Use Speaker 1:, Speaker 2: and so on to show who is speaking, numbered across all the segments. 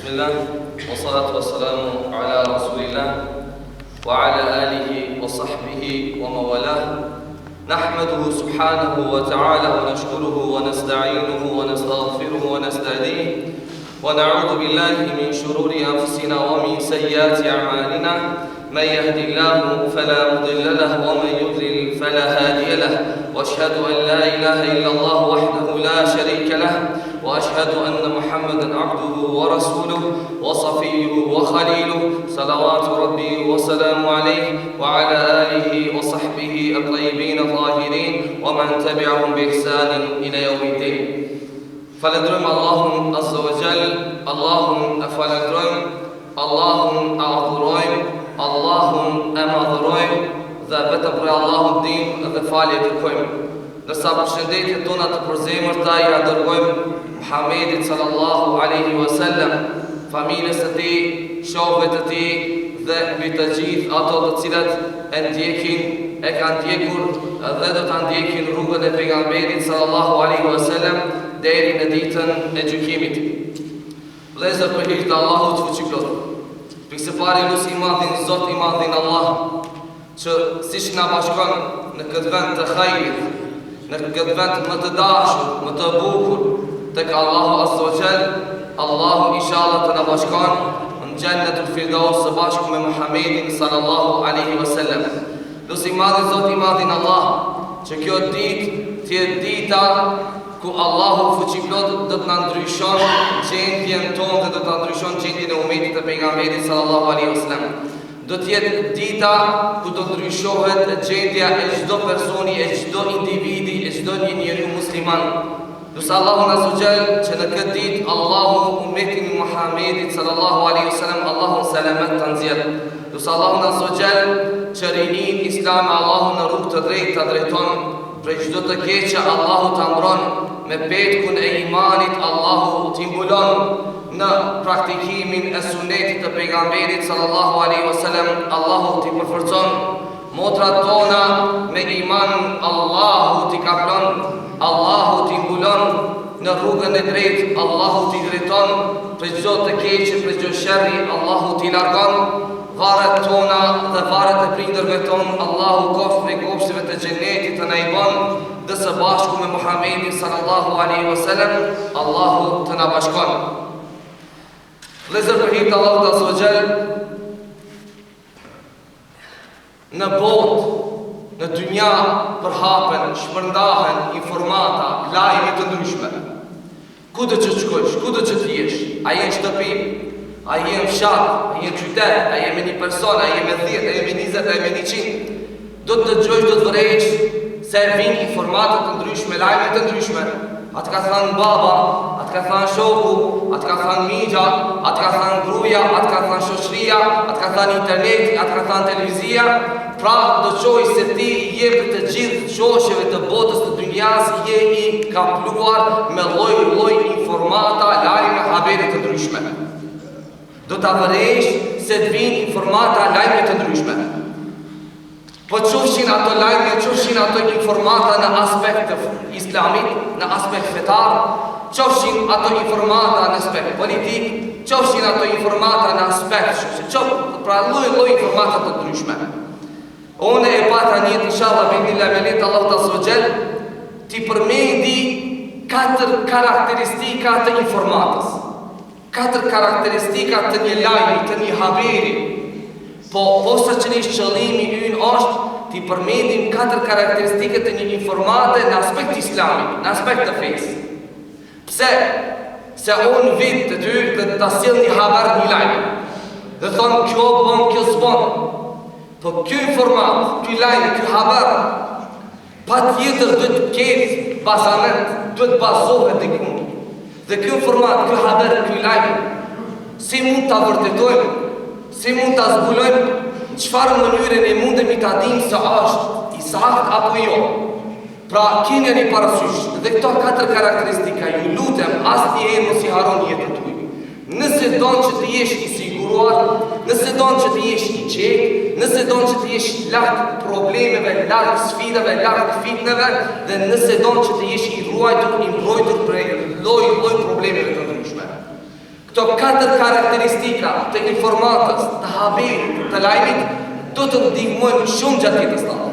Speaker 1: Bismillah, wa salatu wa salamu ala rasulillah wa ala alihi wa sahbihi wa mawalah. Nahmaduhu subhanahu wa ta'ala wa nashkuruhu wa nasta'inuhu wa nastaghfiruhu wa nasta'dih wa na'udhu billahi min shururi anfusina wa min sayyiati a'malina. من يهدي الله فلا مضل له ومن يضلل فلا هادي له واشهد ان لا اله الا الله وحده لا شريك له واشهد ان محمدا عبده ورسوله وصفيه وخليله صلوات ربي وسلامه عليه وعلى اله وصحبه الطيبين الطاهرين ومن تبعهم باحسان الى يوم الدين. فلندرم اللهم عز وجل اللهم افلندرم اللهم اعذرم Allahum e madhërojmë dhe vetëm për Allahum dim dhe falje kërkojmë. Nërsa përshëndetjet tona të përzemërta i adërgojmë Muhammedit sallallahu alaihi wasallam, familjes së tij, shokëve të tij dhe mbi të gjithë ato të cilët e ndjekin, e kanë ndjekur dhe do ta ndjekin rrugën e pejgamberit sallallahu alaihi wasallam deri në ditën e gjykimit. Vëllezër, për hir të Allahut fuqiplot, Pikse pari lusi i madhin, Zot i madhin Allah, që siç na bashkon në këtë vend të hajrit, në këtë vend më të dashur, më të bukur, tek Allahu Azza wa Jall, Allahu inshallah të na bashkon në Jannatul Firdaus së bashku me Muhammedin sallallahu alaihi wasallam. Lusi i madhin, Zot i madhin Allah, që kjo ditë të jetë dita ku Allahu fuqiplot do të na ndryshon gjendjen tonë dhe do të ndryshon gjendjen e umetit të pejgamberit sallallahu alaihi wasallam. Do të jetë dita ku do ndryshohet gjendja e çdo personi, e çdo individi, e çdo njeriu musliman. Lutë Allahun azza xal që në këtë ditë Allahu umetin e Muhamedit sallallahu alaihi wasallam Allahu selamet ta nxjerr. Lutë Allahun azza xal që rinin islam Allahu në rrugë të drejtë ta drejton. Prej çdo të keqe Allahu ta mbron, me petkun e imanit Allahu t'i mbulon, në praktikimin e sunetit të pejgamberit sallallahu alaihi wasallam Allahu t'i përforcon, motrat tona me iman Allahu t'i kaplon, Allahu t'i mbulon në rrugën e drejtë, Allahu t'i drejton, prej çdo të keqe, prej çdo sherri Allahu t'i largon. Varet tona dhe varet e prindërve tonë Allahu kof me kopshtive të xhenetit të na i bën, dhe së bashku me Muhammedin sallallahu alaihi wasallam Allahu të na bashkon. Vëllezër, për hir të Allahut azza wa jall, në botë, në dynja përhapen, shpërndahen informata, lajme të ndryshme. Kudo që shkosh, kudo që të jesh, a je në shtëpi, a je në fshat, a je në qytet, a je me një person, a je me 10, a je me 20, a je me 100, do të dëgjosh, do të vërejsh se vinë informatët të ndryshme, lajme të ndryshme. Atë ka thënë baba, atë ka thënë shoku, atë ka thënë migja, atë ka thënë gruaja, atë ka thënë shoqëria, atë ka thënë interneti, atë ka thënë televizia. Pra do qoj se ti je për të gjithë shoqeve të botës të dynjas, je i kapluar me lloj informata, lajme, habere të ndryshme. Do të vërejsh se të vinë informata, lajme të ndryshme. Po qofshin ato lajme, qofshin ato informata në aspekt islamit, në aspekt fetar, qofshin ato informata në aspekt politik, qofshin ato informata në aspekt pra lloj informata të ndryshme. Unë e pata njët inshallah bindillah me letë Allahu azza wa jall t'i përmendi 4 karakteristika të informatës. 4 karakteristika të një lajmi, të një haberi. Po sa që një qëllimi ynë është t'i përmendim 4 karakteristike të një informate në aspekt islamik, në aspekt të fesë. Pse? Se unë vit të dy dhe të sjell një haber, një lajmi, dhe thonë kjo bon, kjo s'bon. Po kjo informat, kjo lajmi, kjo haber, pa tjetër dhe të ketë basament, dhe të bazohet dhe këmë. Dhe kjo informat, kjo haber, kjo lajmi, si mund të vërtetojmë, si mund të zbulojmë, në çfarë mënyre ne mundemi të adim se është i saktë apo jo. Pra, keni një parasysh, dhe këto 4 karakteristika, ju lutem, asnjëherë mos i harroni jetën tuaj. Nëse don që të jesh i siguruar, nëse don që të jesh i qetë, nëse don që të jesh larg problemeve, larg sfidave, larg fitneve, dhe nëse don që të jesh i ruajtur, i mbrojtur prej lloj problemeve të ndryshme. Këto Këto 4 karakteristika të informatës, të haberit, të lajmit, do të ndihmojnë shumë gjatë jetës tonë.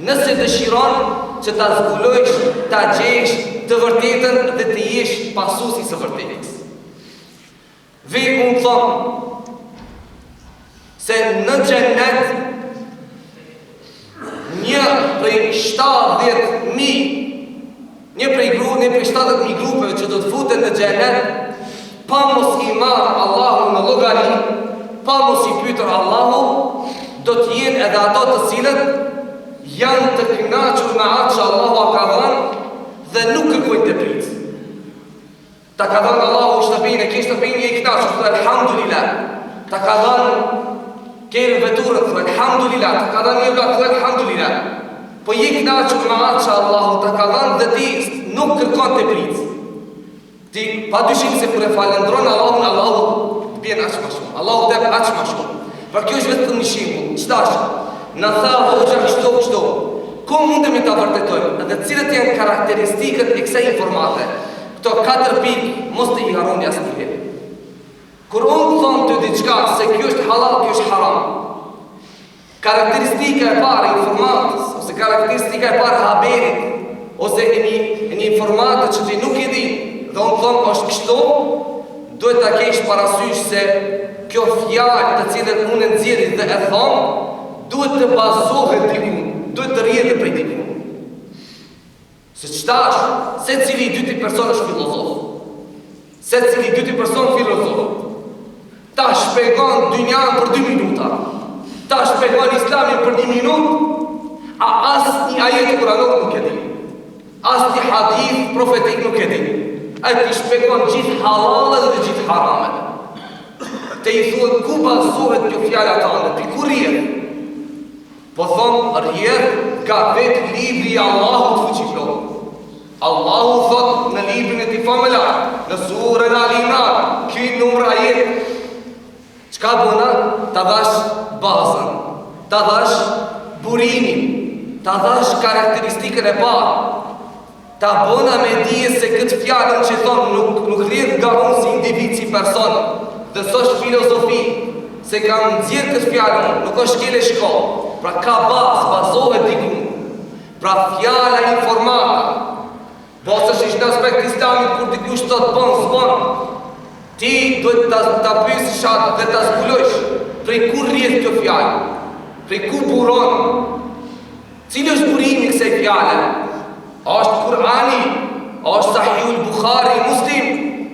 Speaker 1: Nëse dëshiron që ta zbulojsh, ta gjesh të vërtetën dhe të jesh pasuesi së vërtetës. Unë thonë se në xhenet një prej 70.000 një prej 70.000 grupeve që do të futen në xhenet, pa mos i marrë Allahu në llogari, pa mos i pyetur Allahu, do të jenë edhe ato të cilët janë të kënaqur me atë që Allahu ka dhënë dhe nuk kërkojnë të pritë. Ta ka dhënë Allahu shtëpinë, ke shtëpinë e i kënaqur, thotë alhamdulillah. Ta ka dhënë kerën veturën, thotë alhamdulillah. Ta ka dhënë një blaq, thotë alhamdulillah. Po je i kënaqur me atë që Allahu ta ka dhënë dhe ti nuk kërkon të pritë. Ti padyshim se kur e falendron Allahun, Allahu të bjen aq më shumë. Allahu të jep aq më shumë. Pra kjo është vetëm një shembull. Çtash? Në tha hoxha kështu. Ku mundemi ta vërtetojmë? Edhe cilat janë karakteristikët e kësaj informate? Këto 4 pikë mos të i harroni asnjëherë. Kur unë thon ty diçka se kjo është halal, kjo është haram. Karakteristika e parë e informatës, ose karakteristika e parë e haberit, ose e një informatë që ti nuk e di, dhe unë thon është kështu, duhet ta kesh parasysh se kjo fjalë të cilën unë e nxjerr dhe e them, duhet të bazohet diku, duhet të rrjedhë prej diku. Se qëtash, se cili i dyti person është filozof. Se cili i dyti person filozof. Ta shpegon dynjan për 2 minuta. Ta shpegon islamin për 1 minut, a asë një ajet kuranor nuk e di. Asë një hadith profetik nuk e di. A ti shpegon gjithë halalet dhe gjithë haramet. Te i thuhet ku bazohet kjo fjala tënde, ti ku rrjedh? Po thonë rrjedh ka vetë libri i Allahut fuqiplot. Allahu thot në librin e tij famëlar, në surën Al-Imran, ky numër ajet, çka bëna? Ta dhash bazën, ta dhash burimin, ta dhash karakteristikën e parë. Ta bëna me dije se këtë fjalën që thonë nuk rrjedh nga unë si individ, si person, dhe s'është filozofi, se kam nxjerrë këtë fjalën, nuk është kele shko, pra ka bazohet diku. Pra fjala informata, bosësh ishtë në aspekt islamit, kur dikush të bën, s'bën, ti duhet ta pyesësh atë dhe ta zbulojsh prej ku rrjedh kjo fjalë, prej ku buron, cili është burimi kësaj fjale. A është Kurani, a është Sahihul Bukhari, Muslim,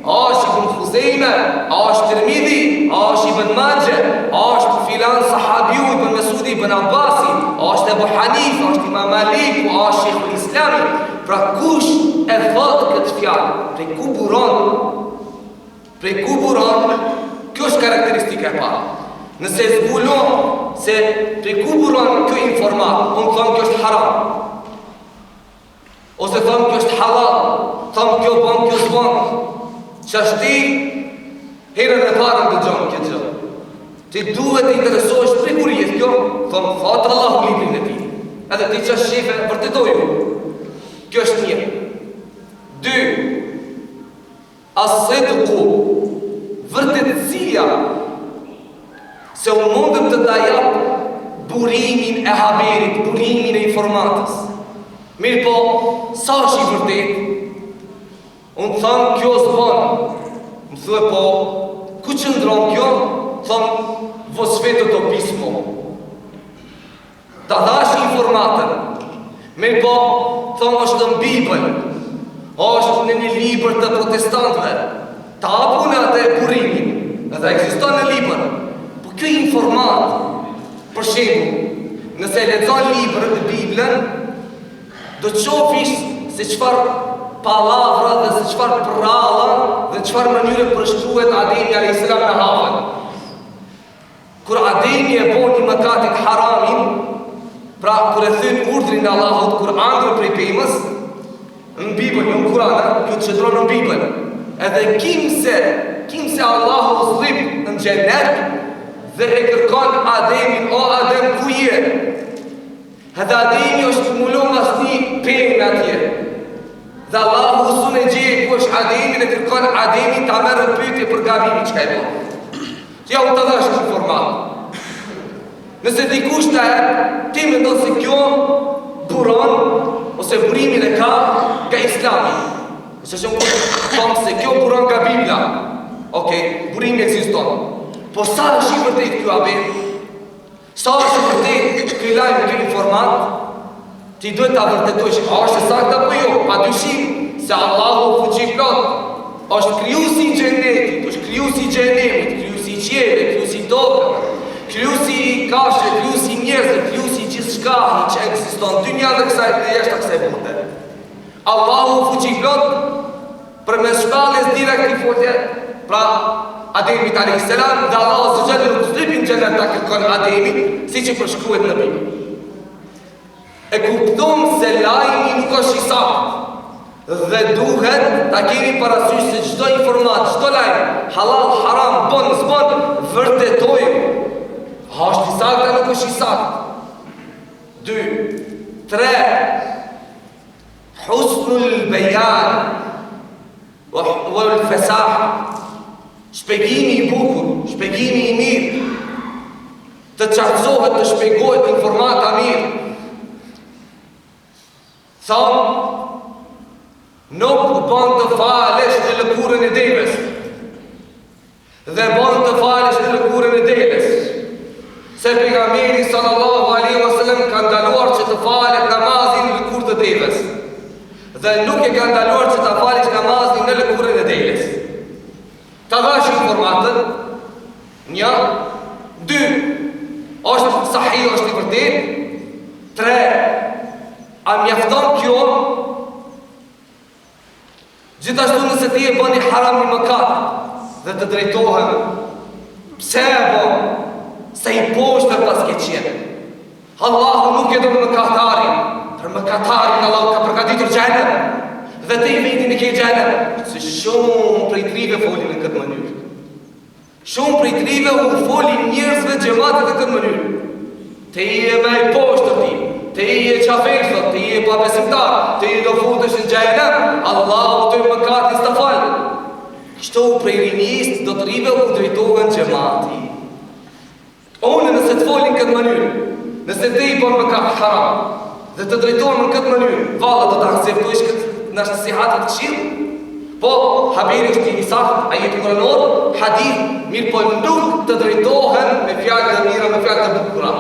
Speaker 1: a është Ibn Khuzejme, a është Tirmidhi, a është Ibn Majah, a është filan sahabiu Ibn Mesudi, Ibn Abbasi, a është Ebu Hanif, a është Imam Maliku, a është Sheikhul Islami. Pra kush e thot këtë fjalë? Prej ku buron? Kjo është karakteristika e parë. Nëse zbulon se prej ku buron kjo informat, unë thonë kjo është haram, ose thonë kjo është halal, thonë kjo bën, kjo s'bën, qashti herën e parën të gjonë këtë gjë. Ti duhet të interesohesh prej kur jetë kjo, thonë fatë Allahu librin e ti. Edhe ti që shefe vërtetoju. Kjo është 1. 2. As-sidqu, vërtetësia, se unë mundëm të ta jap burimin e haberit, burimin e informatës. Mirë po, sa është i vërtet? Unë thamë kjo s'bën. Më thue po, ku qëndron kjo? Thamë, vosvetë të pismo. Ta dhash informatën. Mirë po, thamë është në Bibël, është në një libër të protestantëve. Ta apune atë e burimin, edhe eksiston në libër. Po kjo informatë, për shembull, nëse lexon libër të Biblën, do të shofish se çfarë palavra dhe se çfarë prralla dhe çfarë mënyre përshkruhet Ademi alayhis salam në Havën. Kur Ademi e bën një mëkatin haramin, pra kur e thyn urdhrin e Allahut, kur ardhur prej pemës, në Bibël, në Kur'an, kjo çndron në Bibël. Edhe kimse Allahu zhrip në xhenet dhe e kërkon Ademin, o Adem, ku je? Edhe Ademi është mulon asni penë atje. Dhe Allahu usun e gje ku është Ademin e kërkon kanë Ademi ta merrën pyetje për gabimin çka e bën. Ja u të dhash informat. Nëse dikush të ti mendon se kjo buron ose burimin e ka nga Islami. Nëse shumë se kjo buron nga Biblia. Okej, burimi ekziston. Po sa është i vërtet kjo abet? Sa është i vërtet kjo lajmë, kjo informat? Ti duhet ta vërtetojsh, a është e saktë apo jo? Pa dyshim se Allahu fuqi plot është krijuesi i xhenetit, është krijuesi i xhenemit, krijuesi i qiellit, krijuesi i tokës, krijuesi i kafshëve, krijuesi i njerëzve, krijuesi i gjithçka që ekziston në dynjë dhe kësaj jashtë kësaj bote. Allahu fuqi plot përmes shpalljes direkte folje pra Ademit a.s. dhe Allah së gjellë nuk zlipin gjennet të kërkon Ademit, si që përshkruhet në Bibël. E kupton se lajmi nuk është i saktë dhe duhet ta keni parasysh se çdo informat, çdo lajm, halal, haram, bon, s'bon, vërtetojmë. A është i saktë apo nuk është i saktë? 2, 3. Husnul bayan wal fasah. Shpjegimi i bukur, shpjegimi i mirë, të qartësohet, të shpjegohet informata mirë. Thonë, nuk bën të falesh në lëkurën e devës, dhe bën të falesh në lëkurën e devës, se pejgamberi sallallahu alaihi wasallam ka ndaluar që të falet namazin në lëkurë të devës, dhe nuk e ka ndaluar që të falesh namazin në lëkurën e devës. Ta dhash informatën, 1, 2, është sahih, është i vërtet, 3, a mjafton kjo? Gjithashtu nëse ti e bëni haram një mëkat dhe të drejtohen, pse e bën? Se i poshtër pas ke qenë. Allahu nuk e do mëkatarin, për mëkatarin Allah ka përgatitur xhenem. Dhe te i vetin e ke gjenem. Se shumë prej trive folin në këtë mënyrë. Shumë prej trive u folin njerëzve gjematet në këtë mënyrë. Te i e me i poshtër ti, te i e qaferësot, te i e pabesimtar, te i do futesh në gjenem, Allah u të i mëkatin së të falë. Kështu prej rinjist do të rive u drejtohen gjemati. Unë nëse të folin këtë mënyrë, nëse te i bon mëkat haram, dhe të drejtohen në këtë mënyrë, valla do të akceptojsh këtë nështë sihatet të këshirë, po haberi është i saktë, ajet kuranor, hadith, mirë po nuk të drejtohen me fjallë të mira, me fjallë të bukura.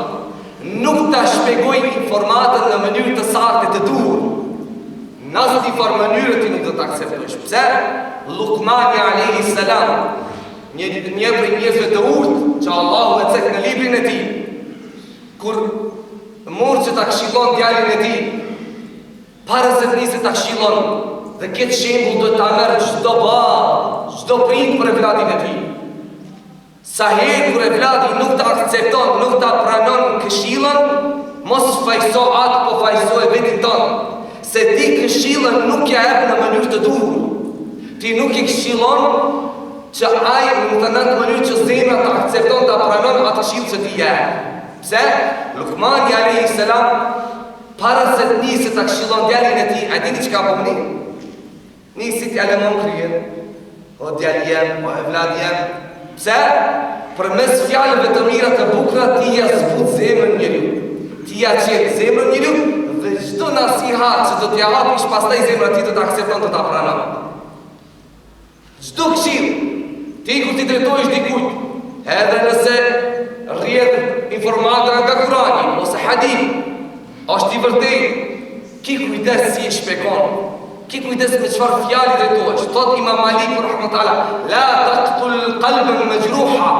Speaker 1: Nuk të shpegoj informatën në mënyrë të saktë të duhur. Nësë t'i farë mënyrë ti nuk do të akceptojsh. Pse? Lukmani a.s. Një prej njësve të urtë, që Allahu e cek në librin e ti, kur murë që t'a këshillon djalin e ti, para se të njëse të këshillon, dhe këtë shembull do të merë çdo baba, çdo prind për evladin e tij. Sa herë kur evladi nuk të akcepton, nuk të pranon këshillën, mos fajso atë, po fajso e vetin tonë. Se ti këshillën nuk ja jep në mënyrë të duhur. Ti nuk i këshillon që ai në të nëtë mënyrë që zemra të akcepton të pranon atë këshillë që ti jep. Pse? Lukmani a.s. para se të njëse të këshillon djalin e ti, a dini që ka bëni? Njësi t'ja lemon kryen, o djali jem, o evlad jem. Pse? Për mes fjallëve të mira të bukra, ti ja zbut zemrën njëri. Ti ja qenë zemrën njëri, dhe çdo nasihat që do t'ja hapish, pastaj zemra ti të akcepton të ta pranon. Çdo këshillë, ti kur ti drejtohesh dikujt, edhe nëse rrjedh informata nga Kurani ose hadith, është i vërtet, ki kujdes si e shpekon, ki kujdes me qëfar fjali drejtohesh. Thot Imam Malik rahmatullah, la taqtul qalban majruha,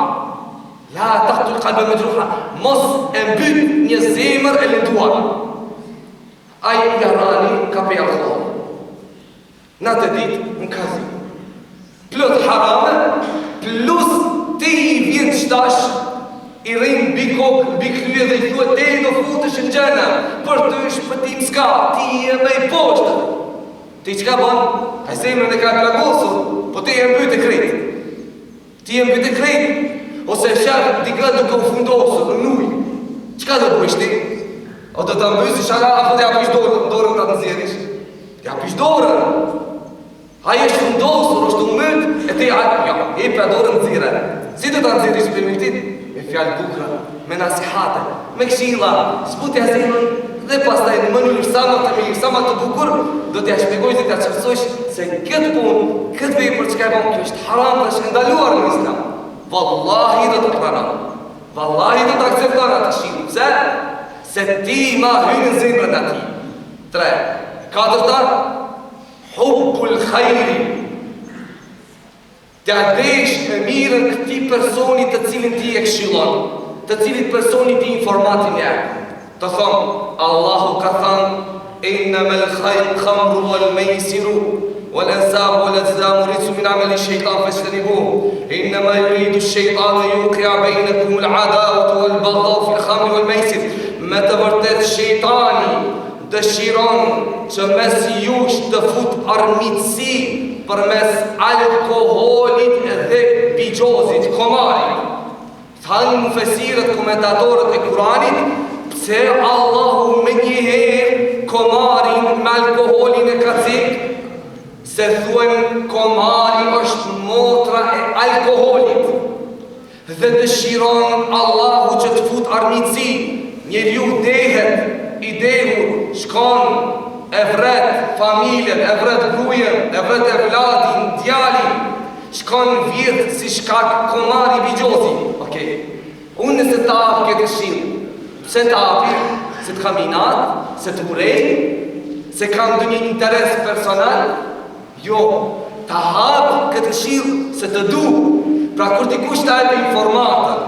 Speaker 1: la taqtul qalban majruha, mos e mbyt një zemër e lënduar. Ai nga rani ka pe Allah. Na të ditë në kazi. Plot harame, plus ti i vjen shtash, i rrinë bi kokë, bi krye dhe i thuet, e do futesh në gjena, për të shpëtim s'ka, ti e me i poshtë. Ti qka ban? A i zemrën e ka plagosur, po ti e mbyt e krejt. Ti e mbyt e krejt, ose shërë t'i ka duke u fundosur në nuj. Qka do bëjsh ti? O do të mbysi shara, apo t'ja pish dorën të nëzjerish? T'ja pish dorën. A i është fundosur, është umët, Këti i për dorën zire. Si të ta nxirrish primitit? Me fjalë bukra, me nasihate, me këshilla, zbutja zemrën dhe pastaj në mënyrë sa më të mirë, sa më të bukur, do t'ja shpjegojsh dhe t'ja qartësojsh se këtë punë, këtë vepër që ka bën, kjo është haram dhe është ndaluar në Islam. Wallahi do të pranon. Wallahi do të akcepton atë këshillë. Pse? Se ti ma hyn në zemrën e tij. 3. Katërta, hubbul khairi. T'ja desh e mirën këti personit të cilin ti e këshillon, të cilit personit ti informatin e. Të thonë, Allahu ka thënë, innama al-khamru wal-maisiru wal-ansabu wal-azlamu rijsun min amali shaytan fajtanibuhu. Innama yuridu ash-shaytanu yuqi'a bainakum al-'adawata wal-baghdha fi al-khamri wal-maisir. Me të vërtetë shejtani dëshiron që mes jush të fut armiqësi përmes alkoholit dhe bigjozit, komarit. Thanë mufesirët, komentatorët e Kuranit, pse Allahu me njëherë komarin me alkoholin e kacik, se thuen komari është motra e alkoholit. Dhe dëshiron Allahu që të fut armiqësi, njeriu dehet, i dehur, shkon, e vret familjen, e vret grujen, e vret evladin, djalin, shkon vjetë si shkak komari bigjozi. Okej. Unë nëse ta apë këtë këshillë, pse ta apë? Se të kam inat, se të urej, se kam dë një interes personal? Jo, ta hapë këtë këshillë, se të du. Pra kur t'i kush ta e për informatën,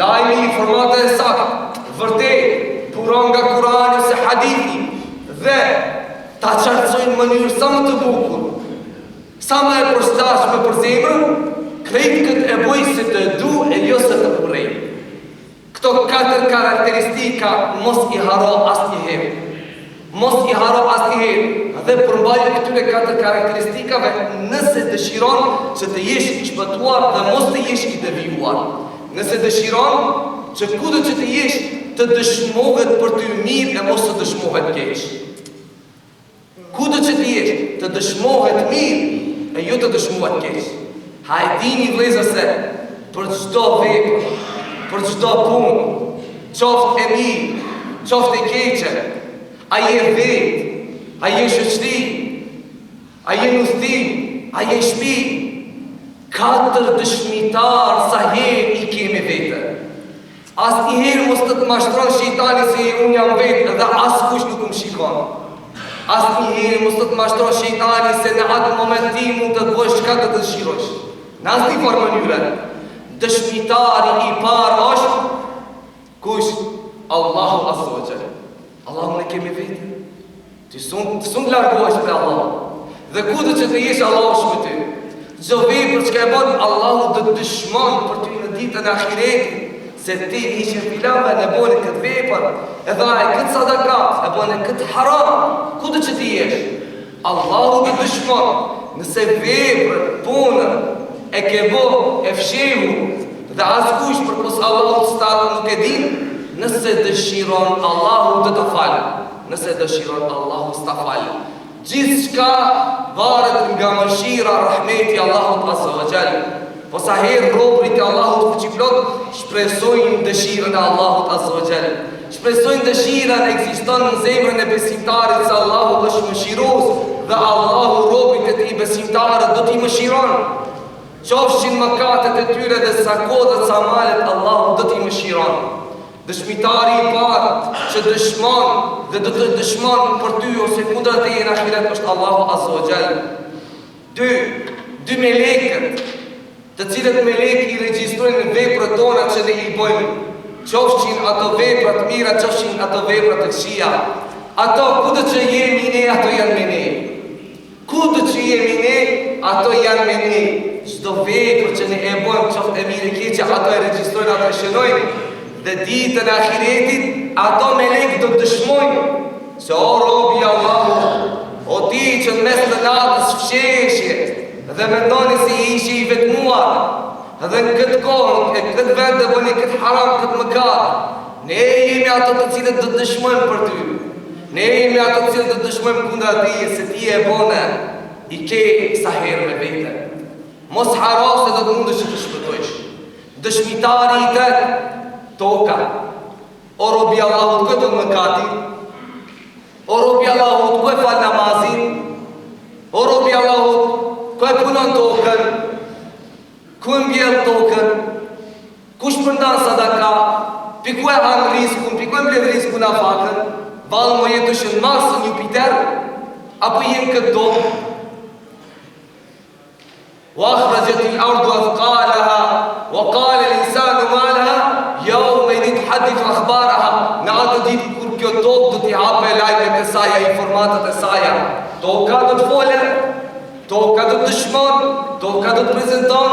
Speaker 1: lajmi informatën e sakë, vërtet, puron nga Kurani se hadithi, dhe ta qartësojnë mënyrë sa më të bukur, sa më e përshtatshme për zemrën, krejt këtë e boj se të du e jo se të purej. Këto 4 karakteristika mos i haro asnjëherë. Mos i haro asnjëherë. Dhe përmbajë këtyre 4 karakteristikave nëse dëshiron që të jesh i shpëtuar dhe mos të jesh i devijuar. Nëse dëshiron që kudo që të jesh të dëshmohet për ty mirë e mos të dëshmohet keq. Kudo që të jesh të dëshmohet mirë e jo të dëshmohet keq. Hajdini vëllezër se për çdo vepër, për çdo punë, qoftë e mirë, qoftë e keqe, a je vetë, a je shoqëri, a je në udhtim, a je shtëpi, 4 dëshmitar sa herë i kemi vetë. Asnjëherë mos të mashtron shejtani se unë jam vetë dhe askush nuk më shikon. Asnjëherë mos të mashtron shejtani se në atë moment ti mund të bësh çka të dëshirosh. Në asnjë farë mënyre. Dëshmitari i parë është kush? Allahu azza wa jalla. Allahu ne kemi vetë. Ti sun largohesh prej Allahut. Dhe kudo që të jesh Allahu është me ty. Çdo vepër që e bën Allahu do të dëshmon për ty në ditën e ahiretit. Se ti ishe filave në bone këtë vepër, e dhaj këtë sadakat, e bone këtë haram, kudo që ti jesh. Allahu të dëshmon, nëse vepër, punën, e ke bo, e fshehu, dhe askush për pos Allahu të statë nuk e din, nëse dëshiron Allahu të të falë, nëse dëshiron Allahu të të falë. Gjithë shka varet nga mëshira, rahmeti Allahu azza wa jalla. Po sa herë robrit e Allahut fuqiplot shpresojnë dëshirën e Allahut azza wa jalla. Shpresojnë dëshirën e ekziston në zemrën e besimtarit se Allahu është mëshirues dhe Allahu robrit e tij besimtarë do t'i mëshiron. Qofshin mëkatet e tyre dhe sa kodët sa malet Allahu do t'i mëshiron. Dëshmitari i parë që dëshmon dhe do të dëshmon për ty ose kundër teje në ahiret është Allahu azza wa jalla. 2 melekët të cilët melek i regjistrojnë veprat tona që ne i bëjmë, qofshin ato vepra të mira, qofshin ato vepra të këqija. Ato kudo që jemi ne, ato janë me ne. Kudo që jemi ne, ato janë me ne. Çdo vepër që ne e bëjmë, qoftë e mirë e keqe, ato e regjistrojnë, ato e shënojnë. Dhe ditën e ahiretit, ato melek do të dëshmojnë se o robi Allahu, o ti që në mes të natës fsheshje, dhe mendoni si ishi i vetmuar, dhe në këtë kohë, e këtë vend dhe bëni këtë haram, këtë mëkat, ne jemi ato të cilët të dëshmojmë për ty. Ne jemi ato të cilët të dëshmojmë kundra ti, se ti e bone, i ke sa herë me vete. Mos haro se do të mundesh që të shpëtojsh. Dëshmitari i tretë, toka. O robi Allahut, ku e bën mëkati? O robi Allahut, ku e fal namazin? O robi Allahut, ku e punon tokën? Ku e mbjell tokën? Kush përndan sadaka? Piku e hanë riskun, piku e mbledh riskun a fakën? Valë më jetë është në Mars, në Jupiter? Apo jenë këtë tokë? Wa akhrajat al-ardu athqalaha wa qala al-insanu ma laha yawma tuhaddithu akhbaraha. Në atë ditë kur kjo tokë do t'i hape lajmet e saj, informatat e saj, toka do të folë, toka do të dëshmon, toka do të prezanton.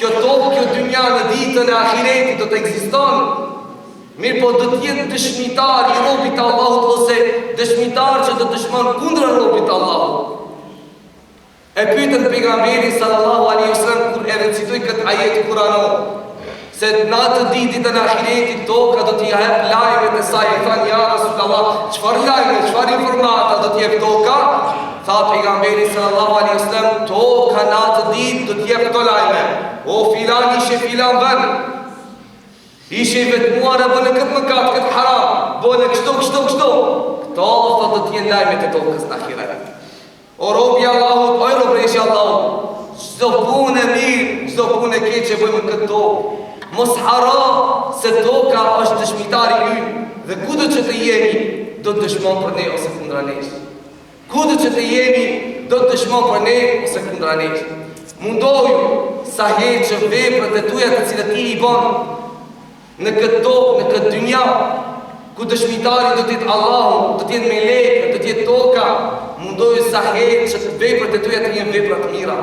Speaker 1: Kjo tokë, kjo dynja në ditën e ahiretit do të ekziston. Mirë po do t'jetë dëshmitar i robit Allahut ose dëshmitar që do të dëshmon kundër robit Allahut. E pyetën pejgamberi sallallahu alaihi wasallam kur e recitoi këtë ajet kuranor, se në atë ditë të ahiretit toka do t'i jap lajmet e saj. I thanë ja Rasulullah, çfarë lajme, çfarë informata do t'i jap toka? Tha pejgamberi sallallahu alaihi wasallam, toka në atë ditë do t'i jap këto lajme. O filan ishe filan vend, ishe i vetmuar e bënë këtë mëkat, këtë haram, bënë kështu. Këto do t'jen lajmet e tokës në ahiret. O robi Allahut, o robreshi Allahut, çdo punë e mirë, çdo punë e keqe bëjmë këtë tokë. Mos haro se toka është dëshmitari ynë dhe kudo që të jemi do të dëshmon për ne ose kundra nesh. Kudo që të jemi do të dëshmon për ne ose kundra nesh. Mundoju sa herë që veprat e tuaja të cilat i bën në këtë tokë, në këtë dynja, ku dëshmitari do të jetë Allahu, do të jetë melekët, do të jetë toka, mundoju sa herë që veprat e tuaja të jenë vepra të mira.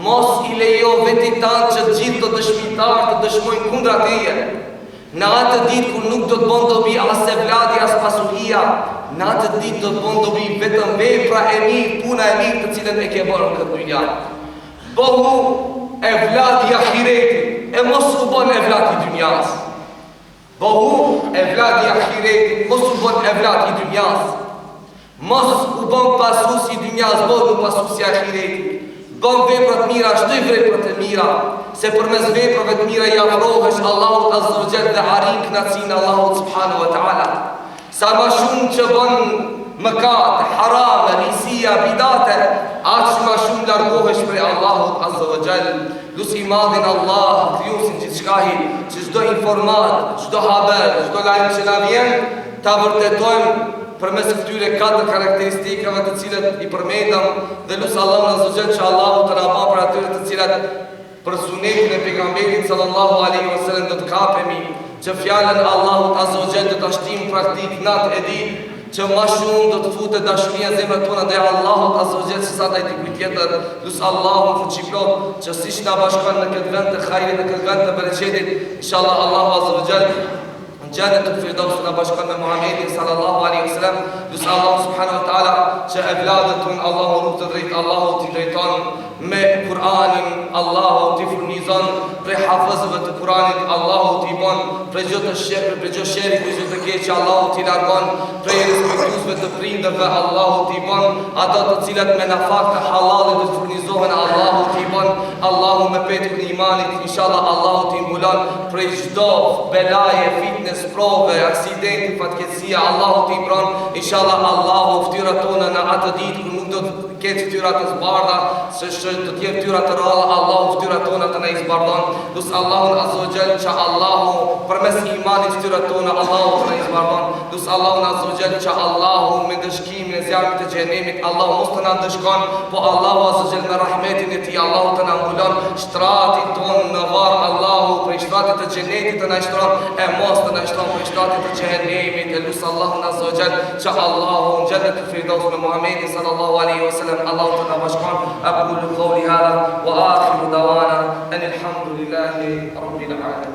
Speaker 1: Mos i lejo vetit tanë që gjithë të dëshmitar të dëshmojnë kundra teje. Në atë ditë kur nuk do të bën dobi as evladi as pasuria, në atë ditë do të bën dobi vetëm vepra e mirë, puna e mirë të cilën e ke bërë në këtë dynja. Bëhu evladi i ahiretit, e mos u bën evladi i dynjas. Bëhu evladi i ahiretit, mos u bën evladi i dynjas. Mos u bën pasuesi i dynjas, bëhu pasuesi i ahiretit. Bën veprat mira, shtoj veprat e mira, se përmes veprave të mira i afrohesh Allahut azza wa jalla dhe arrin kënaqësinë e Allahut subhanahu wa taala. Sa më shumë që bën mëkat, haram, risia, bidate, aq më shumë largohesh prej Allahut azza wa jalla. Lusi madhin Allah, krijuesin gjithçkahi, që çdo informat, çdo haber, çdo lajm që na vjen, ta vërtetojmë përmes këtyre katër karakteristikave të cilat i përmendëm dhe lutem Allahun azza wa jalla që Allahu të na bëjë për atyre të cilat për sunetin e pejgamberit sallallahu alaihi wasallam do të kapemi, që fjalën e Allahut azza wa jalla do ta shtim praktik natë e ditë, që më shumë do të futet dashuria në zemrat tona ndaj Allahut azza wa jalla sa ndaj dikujt tjetër. Lutem Allahun fuqiplot që siç na bashkon në këtë vend të hajrit, në këtë vend të bereqetit, inshallah Allahu azza wa jalla Jannet të Firdaus në bashkon me Muhammedin sallallahu alaihi wasallam. Lusë Allah subhanahu wa ta'ala që evladët tonë Allahu rrugë të drejtë, Allahu t'i drejton me Kur'anin, Allahu t'i furnizon prej hafëzëve të Kur'anit, Allahu t'i bon prej gjë të shërë, prej gjë shëri, prej gjë të keqe, Allahu t'i largon prej respektuesve të prindërve, Allahu t'i bon ato të cilat me nafak të halalit të furnizohen, Allahu t'i bon, Allahu me petur në imanit, inshallah Allahu t'i mbulon prej çdo belaje, fitnes, prove, aksidenti, fatkeqësia, Allahu t'i mbron, inshallah Allahu ftyrat tona në atë ditë kur nuk do të ketë ftyrat të zbardha, se do të jetë ftyrat të ralla, Allahu ftyrat tona të na zbardon. Lus Allahun azza wa jalla që Allahu përmes imanit ftyrat tona Allahu të na zbardon. Lus Allahun azza wa jalla që Allahu me dëshkimin e zjarrit të xhenemit Allahu mos të na dëshkon, po Allahu azza wa jalla me rahmetin e tij Allahu të na mbulon shtratin ton në varr, Allahu prej shtratit të xhenetit të na shtron e mos të na shtron prej shtratit të xhenemit. Lus Allahun azza wa jalla që Allahu në jannet e Firdaus me Muhammedin sallallahu alaihi wasallam Allahu të na bashkon. Aqulu qawli hadha wa akhiru dawana an alhamdulillahi rabbil alamin.